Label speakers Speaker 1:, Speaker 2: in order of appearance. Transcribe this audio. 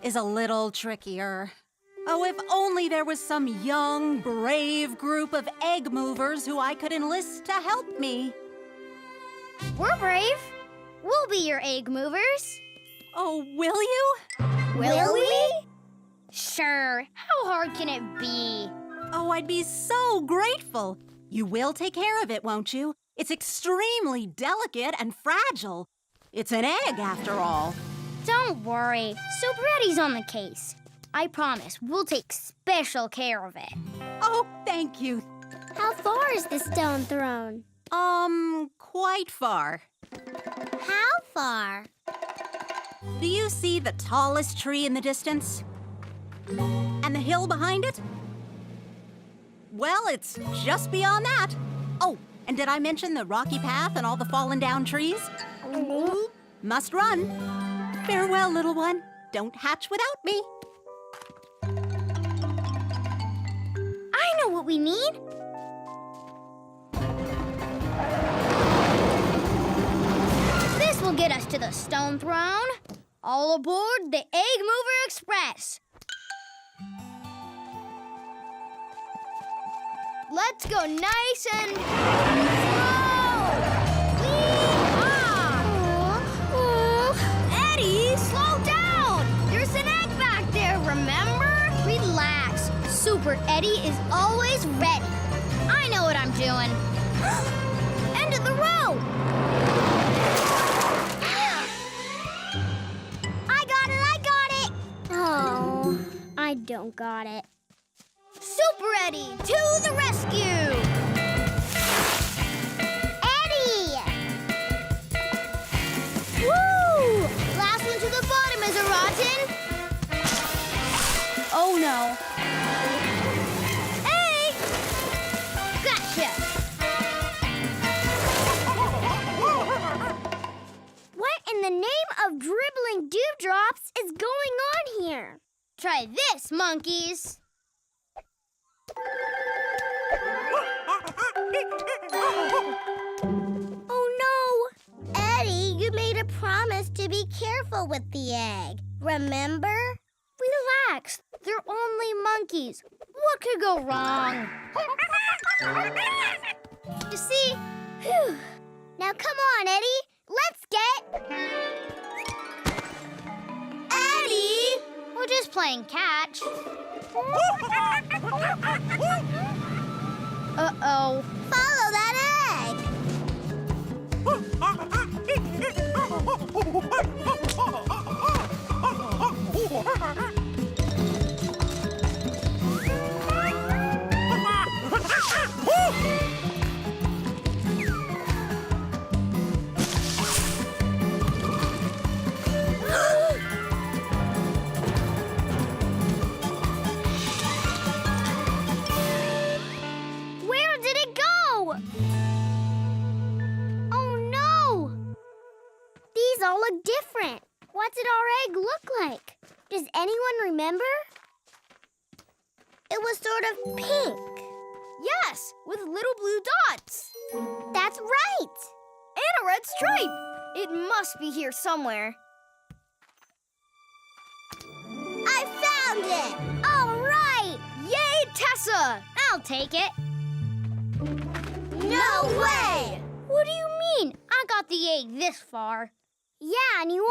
Speaker 1: is a little trickier. Oh, if only there was some young, brave group of egg movers who I could enlist to help me.
Speaker 2: We're brave. We'll be your egg movers.
Speaker 1: Oh, will you?
Speaker 2: Will we? Sure. How hard can it be?
Speaker 1: Oh, I'd be so grateful. You will take care of it, won't you? It's extremely delicate and fragile. It's an egg, after all.
Speaker 2: Don't worry. Super Eddie's on the case. I promise we'll take special care of it.
Speaker 1: Oh, thank you.
Speaker 3: How far is the stone thrown?
Speaker 1: Quite far.
Speaker 3: How far?
Speaker 1: Do you see the tallest tree in the distance? And the hill behind it? Well, it's just beyond that. Oh, and did I mention the rocky path and all the fallen down trees? Must run. Farewell, little one. Don't hatch without me.
Speaker 2: I know what we need. This will get us to the stone throne. All aboard the Egg Mover Express. Let's go nice and slow. Yee-haw! Eddie, slow down. There's an egg back there, remember? Relax. Super Eddie is always ready. I know what I'm doing. End of the road. I got it.
Speaker 3: Oh, I don't got it.
Speaker 2: Super Eddie, to the rescue!
Speaker 3: Eddie!
Speaker 2: Woo! Last one to the bottom is a rotten. Oh no. Hey! Gotcha!
Speaker 3: What in the name of dribbling dewdrops is going on here?
Speaker 2: Try this, monkeys.
Speaker 3: Oh no! Eddie, you made a promise to be careful with the egg. Remember?
Speaker 2: Relax. They're only monkeys. What could go wrong? You see?
Speaker 3: Phew. Now come on, Eddie. Let's get...
Speaker 2: Eddie! We're just playing catch. Uh-oh.
Speaker 3: Follow that egg.
Speaker 2: Where did it go?
Speaker 3: Oh no! These all look different. What did our egg look like? Does anyone remember? It was sort of pink.
Speaker 2: Yes, with little blue dots.
Speaker 3: That's right.
Speaker 2: And a red stripe. It must be here somewhere.
Speaker 3: I found it! All right!
Speaker 2: Yay, Tessa! I'll take it.
Speaker 3: No way!
Speaker 2: What do you mean? I got the egg this far.
Speaker 3: Yeah, and you